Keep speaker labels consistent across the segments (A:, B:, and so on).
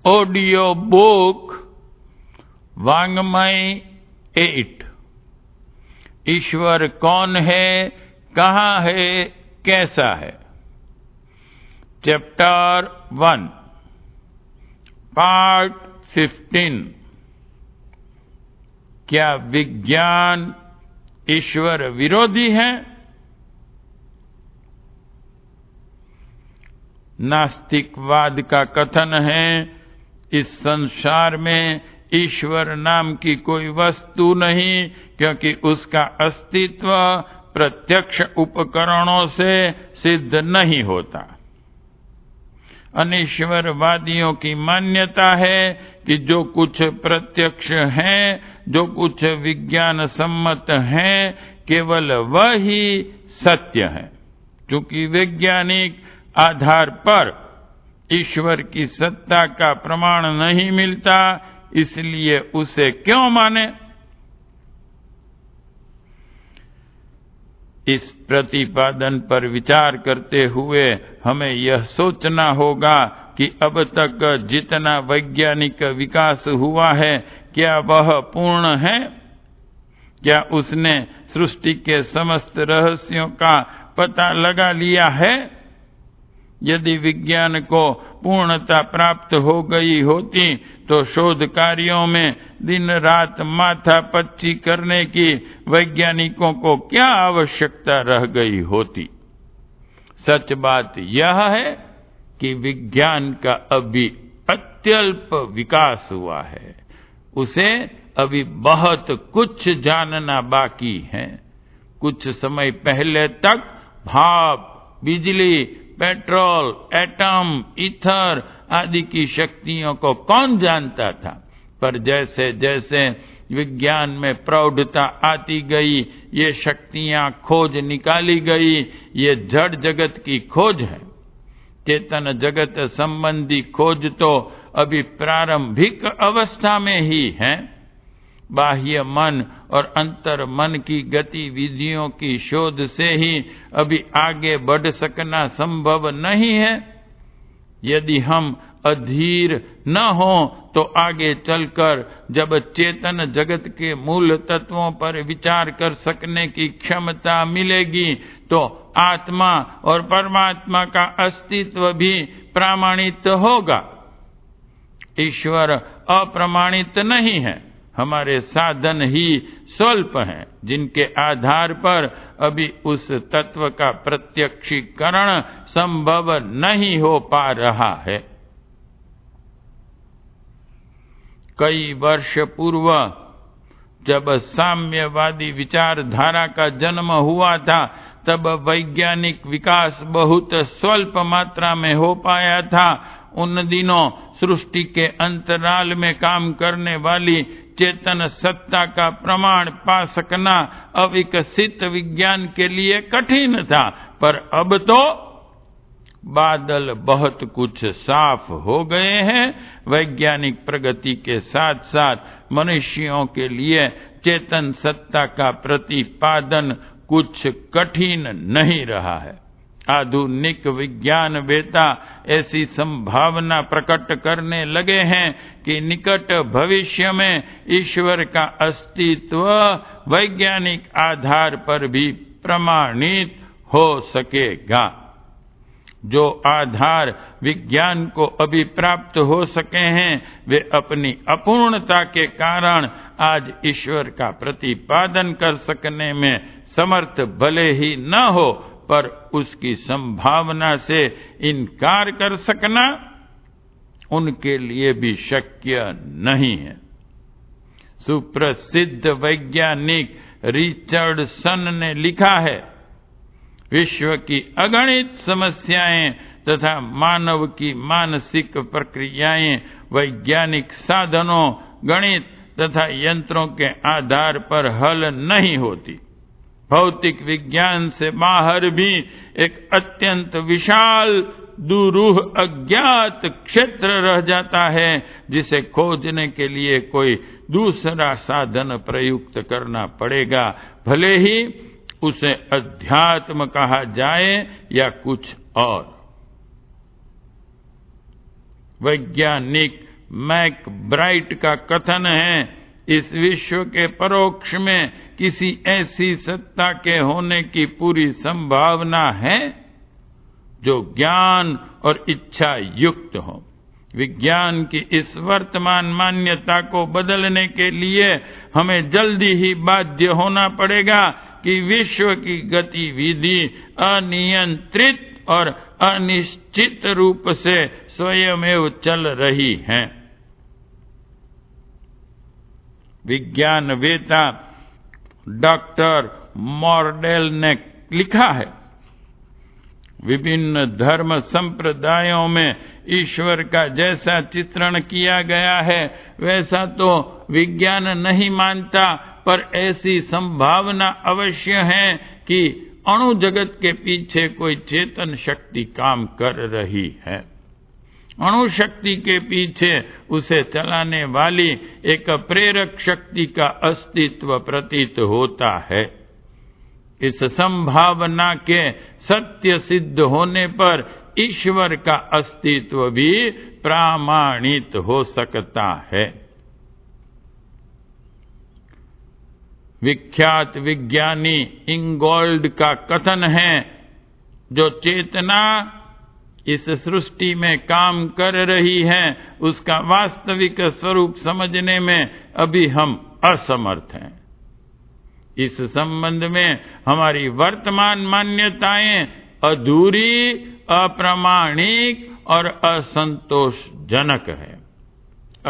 A: Audio book वाङ्मय 8। ईश्वर कौन है, कहाँ है, कैसा है। Chapter 1 part 15। क्या विज्ञान ईश्वर विरोधी है? नास्तिकवाद का कथन है, इस संसार में ईश्वर नाम की कोई वस्तु नहीं, क्योंकि उसका अस्तित्व प्रत्यक्ष उपकरणों से सिद्ध नहीं होता। अनीश्वरवादियों की मान्यता है कि जो कुछ प्रत्यक्ष है, जो कुछ विज्ञान सम्मत है, केवल वही सत्य है। चूंकि वैज्ञानिक आधार पर ईश्वर की सत्ता का प्रमाण नहीं मिलता, इसलिए उसे क्यों माने। इस प्रतिपादन पर विचार करते हुए हमें यह सोचना होगा कि अब तक जितना वैज्ञानिक विकास हुआ है, क्या वह पूर्ण है? क्या उसने सृष्टि के समस्त रहस्यों का पता लगा लिया है? यदि विज्ञान को पूर्णता प्राप्त हो गई होती तो शोध कार्यों में दिन रात माथापच्ची करने की वैज्ञानिकों को क्या आवश्यकता रह गई होती। सच बात यह है कि विज्ञान का अभी अत्यल्प विकास हुआ है, उसे अभी बहुत कुछ जानना बाकी है। कुछ समय पहले तक भाप, बिजली, पेट्रोल, एटम, ईथर आदि की शक्तियों को कौन जानता था। पर जैसे जैसे विज्ञान में प्रौढ़ता आती गई, ये शक्तियां खोज निकाली गई। ये जड़ जगत की खोज है। चेतन जगत संबंधी खोज तो अभी प्रारंभिक अवस्था में ही है। बाह्य मन और अंतर मन की गतिविधियों की शोध से ही अभी आगे बढ़ सकना संभव नहीं है। यदि हम अधीर न हो तो आगे चलकर जब चेतन जगत के मूल तत्वों पर विचार कर सकने की क्षमता मिलेगी, तो आत्मा और परमात्मा का अस्तित्व भी प्रमाणित होगा। ईश्वर अप्रमाणित नहीं है। हमारे साधन ही स्वल्प हैं, जिनके आधार पर अभी उस तत्व का प्रत्यक्षीकरण संभव नहीं हो पा रहा है। कई वर्ष पूर्व जब साम्यवादी विचारधारा का जन्म हुआ था, तब वैज्ञानिक विकास बहुत स्वल्प मात्रा में हो पाया था। उन दिनों सृष्टि के अंतराल में काम करने वाली चेतन सत्ता का प्रमाण पा सकना अविकसित विज्ञान के लिए कठिन था। पर अब तो बादल बहुत कुछ साफ हो गए हैं। वैज्ञानिक प्रगति के साथ साथ मनुष्यों के लिए चेतन सत्ता का प्रतिपादन कुछ कठिन नहीं रहा है। आधुनिक विज्ञानवेत्ता ऐसी संभावना प्रकट करने लगे हैं कि निकट भविष्य में ईश्वर का अस्तित्व वैज्ञानिक आधार पर भी प्रमाणित हो सकेगा। जो आधार विज्ञान को अभी प्राप्त हो सके हैं, वे अपनी अपूर्णता के कारण आज ईश्वर का प्रतिपादन कर सकने में समर्थ भले ही न हो, पर उसकी संभावना से इनकार कर सकना उनके लिए भी शक्य नहीं है। सुप्रसिद्ध वैज्ञानिक रिचर्डसन ने लिखा है, विश्व की अगणित समस्याएं तथा मानव की मानसिक प्रक्रियाएं वैज्ञानिक साधनों, गणित तथा यंत्रों के आधार पर हल नहीं होती। भौतिक विज्ञान से बाहर भी एक अत्यंत विशाल, दुरूह, अज्ञात क्षेत्र रह जाता है, जिसे खोजने के लिए कोई दूसरा साधन प्रयुक्त करना पड़ेगा, भले ही उसे अध्यात्म कहा जाए या कुछ और। वैज्ञानिक मैकब्राइट का कथन है, इस विश्व के परोक्ष में किसी ऐसी सत्ता के होने की पूरी संभावना है जो ज्ञान और इच्छा युक्त हो। विज्ञान की इस वर्तमान मान्यता को बदलने के लिए हमें जल्दी ही बाध्य होना पड़ेगा कि विश्व की गतिविधि अनियंत्रित और अनिश्चित रूप से स्वयमेव चल रही है। विज्ञानवेत्ता डॉक्टर मॉर्डेल ने लिखा है, विभिन्न धर्म संप्रदायों में ईश्वर का जैसा चित्रण किया गया है वैसा तो विज्ञान नहीं मानता, पर ऐसी संभावना अवश्य है कि अणु जगत के पीछे कोई चेतन शक्ति काम कर रही है। अणु शक्ति के पीछे उसे चलाने वाली एक प्रेरक शक्ति का अस्तित्व प्रतीत होता है। इस संभावना के सत्य सिद्ध होने पर ईश्वर का अस्तित्व भी प्रमाणित हो सकता है। विख्यात विज्ञानी इंगोल्ड का कथन है, जो चेतना इस सृष्टि में काम कर रही है उसका वास्तविक स्वरूप समझने में अभी हम असमर्थ हैं। इस संबंध में हमारी वर्तमान मान्यताएं अधूरी, अप्रामाणिक और असंतोषजनक है।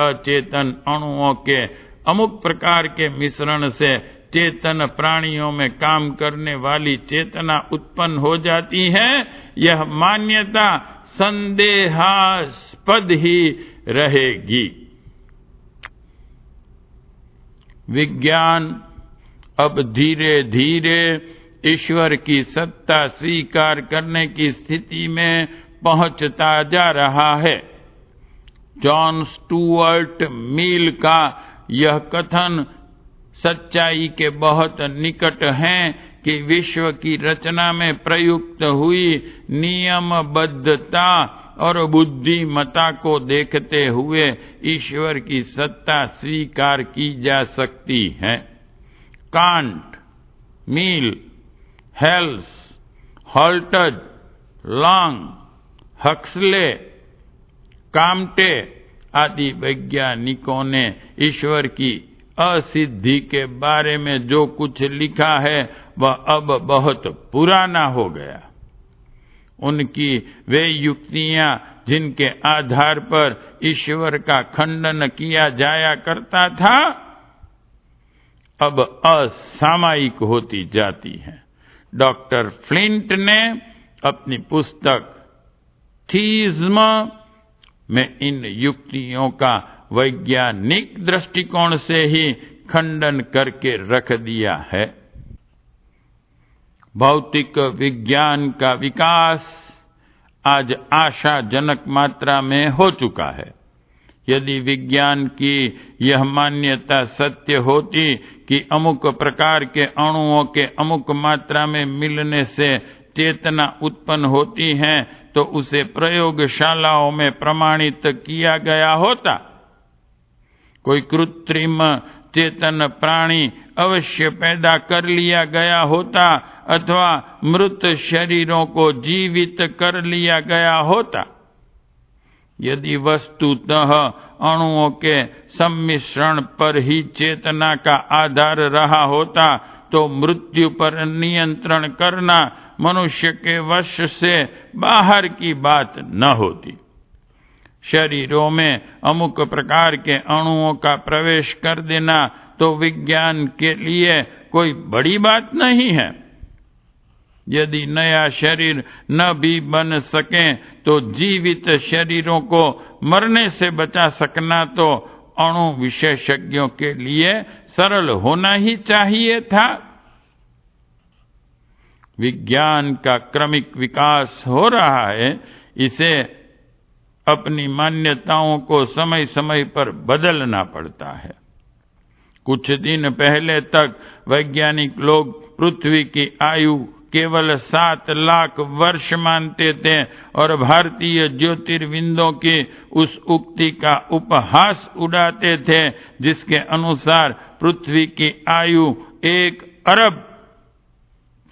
A: अचेतन अणुओं के अमुक प्रकार के मिश्रण से चेतन प्राणियों में काम करने वाली चेतना उत्पन्न हो जाती है, यह मान्यता संदेहास्पद ही रहेगी। विज्ञान अब धीरे धीरे ईश्वर की सत्ता स्वीकार करने की स्थिति में पहुंचता जा रहा है। जॉन स्टुअर्ट मिल का यह कथन सच्चाई के बहुत निकट है कि विश्व की रचना में प्रयुक्त हुई नियमबद्धता और बुद्धिमत्ता को देखते हुए ईश्वर की सत्ता स्वीकार की जा सकती है। कांट, मिल, हेल्स, हॉल्टज, लॉन्ग, हक्सले, काम्टे आदि वैज्ञानिकों ने ईश्वर की असिद्धि के बारे में जो कुछ लिखा है वह अब बहुत पुराना हो गया। उनकी वे युक्तियां जिनके आधार पर ईश्वर का खंडन किया जाया करता था अब असामयिक होती जाती हैं। डॉक्टर फ्लिंट ने अपनी पुस्तक थीइज्म में इन युक्तियों का वैज्ञानिक दृष्टिकोण से ही खंडन करके रख दिया है। भौतिक विज्ञान का विकास आज आशाजनक मात्रा में हो चुका है। यदि विज्ञान की यह मान्यता सत्य होती कि अमुक प्रकार के अणुओं के अमुक मात्रा में मिलने से चेतना उत्पन्न होती है तो उसे प्रयोगशालाओं में प्रमाणित किया गया होता। कोई कृत्रिम चेतन प्राणी अवश्य पैदा कर लिया गया होता अथवा मृत शरीरों को जीवित कर लिया गया होता। यदि वस्तुतः अणुओं के सम्मिश्रण पर ही चेतना का आधार रहा होता तो मृत्यु पर नियंत्रण करना मनुष्य के वश से बाहर की बात न होती। शरीरों में अमुक प्रकार के अणुओं का प्रवेश कर देना तो विज्ञान के लिए कोई बड़ी बात नहीं है। यदि नया शरीर न भी बन सके तो जीवित शरीरों को मरने से बचा सकना तो अणु विशेषज्ञों के लिए सरल होना ही चाहिए था। विज्ञान का क्रमिक विकास हो रहा है, इसे अपनी मान्यताओं को समय समय पर बदलना पड़ता है। कुछ दिन पहले तक वैज्ञानिक लोग पृथ्वी की आयु केवल 7 लाख वर्ष मानते थे और भारतीय ज्योतिर्विदों की उस उक्ति का उपहास उड़ाते थे जिसके अनुसार पृथ्वी की आयु 1 अरब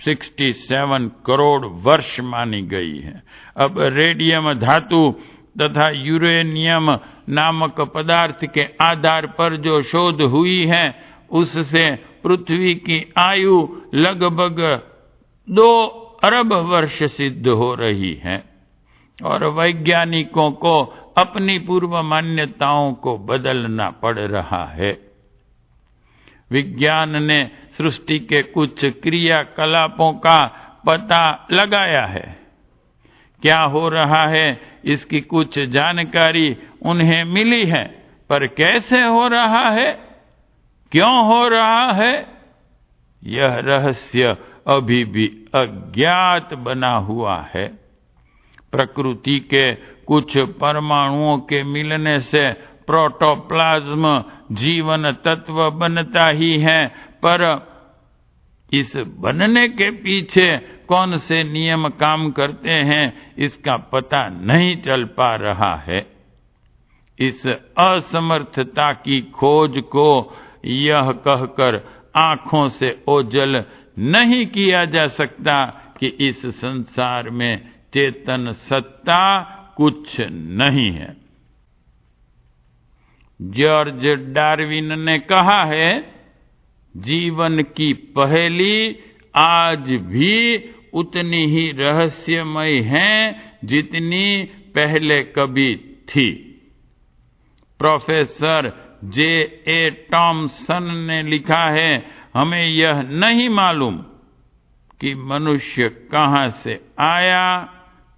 A: 67 करोड़ वर्ष मानी गई है। अब रेडियम धातु तथा यूरेनियम नामक पदार्थ के आधार पर जो शोध हुई है उससे पृथ्वी की आयु लगभग 2 अरब वर्ष सिद्ध हो रही है और वैज्ञानिकों को अपनी पूर्व मान्यताओं को बदलना पड़ रहा है। विज्ञान ने सृष्टि के कुछ क्रियाकलापों का पता लगाया है। क्या हो रहा है इसकी कुछ जानकारी उन्हें मिली है, पर कैसे हो रहा है, क्यों हो रहा है, यह रहस्य अभी भी अज्ञात बना हुआ है। प्रकृति के कुछ परमाणुओं के मिलने से प्रोटोप्लाज्म जीवन तत्व बनता ही है, पर इस बनने के पीछे कौन से नियम काम करते हैं इसका पता नहीं चल पा रहा है। इस असमर्थता की खोज को यह कहकर आंखों से ओझल नहीं किया जा सकता कि इस संसार में चेतन सत्ता कुछ नहीं है। जॉर्ज डार्विन ने कहा है, जीवन की पहेली आज भी उतनी ही रहस्यमय है जितनी पहले कभी थी। Professor J.A. टॉमसन ने लिखा है, हमें यह नहीं मालूम कि मनुष्य कहां से आया,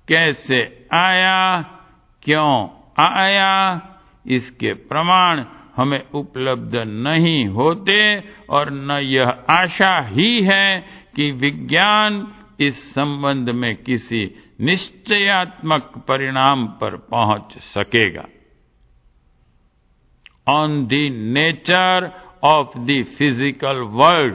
A: कैसे आया, क्यों आया। इसके प्रमाण हमें उपलब्ध नहीं होते और न यह आशा ही है कि विज्ञान इस संबंध में किसी निश्चयात्मक परिणाम पर पहुंच सकेगा। On the nature of the physical world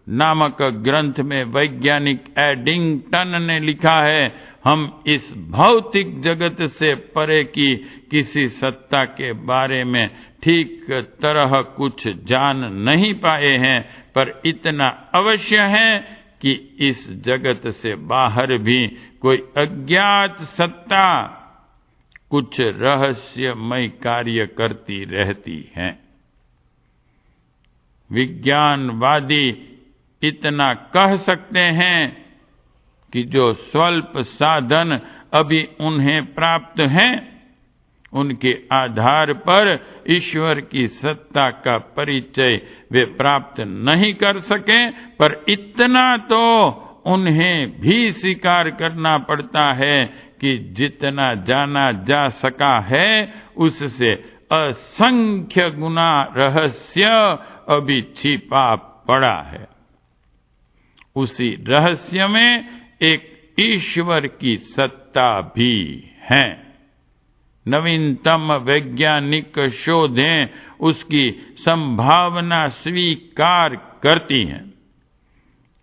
A: नामक ग्रंथ में वैज्ञानिक एडिंगटन ने लिखा है, हम इस भौतिक जगत से परे की किसी सत्ता के बारे में ठीक तरह कुछ जान नहीं पाए हैं, पर इतना अवश्य है कि इस जगत से बाहर भी कोई अज्ञात सत्ता कुछ रहस्यमय कार्य करती रहती है। विज्ञानवादी इतना कह सकते हैं कि जो स्वल्प साधन अभी उन्हें प्राप्त हैं, उनके आधार पर ईश्वर की सत्ता का परिचय वे प्राप्त नहीं कर सके, पर इतना तो उन्हें भी स्वीकार करना पड़ता है कि जितना जाना जा सका है उससे असंख्य गुना रहस्य अभी छिपा पड़ा है। उसी रहस्य में एक ईश्वर की सत्ता भी है। नवीनतम वैज्ञानिक शोधें उसकी संभावना स्वीकार करती हैं।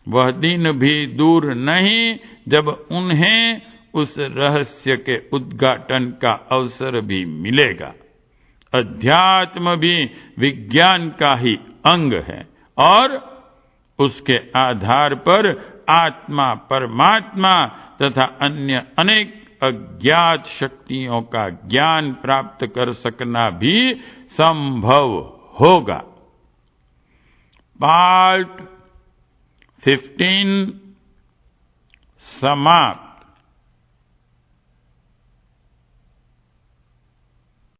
A: वह दिन भी दूर नहीं जब उन्हें उस रहस्य के उद्घाटन का अवसर भी मिलेगा। अध्यात्म भी विज्ञान का ही अंग है और उसके आधार पर आत्मा, परमात्मा तथा अन्य अनेक अज्ञात शक्तियों का ज्ञान प्राप्त कर सकना भी संभव होगा। पार्ट 15 समाप्त।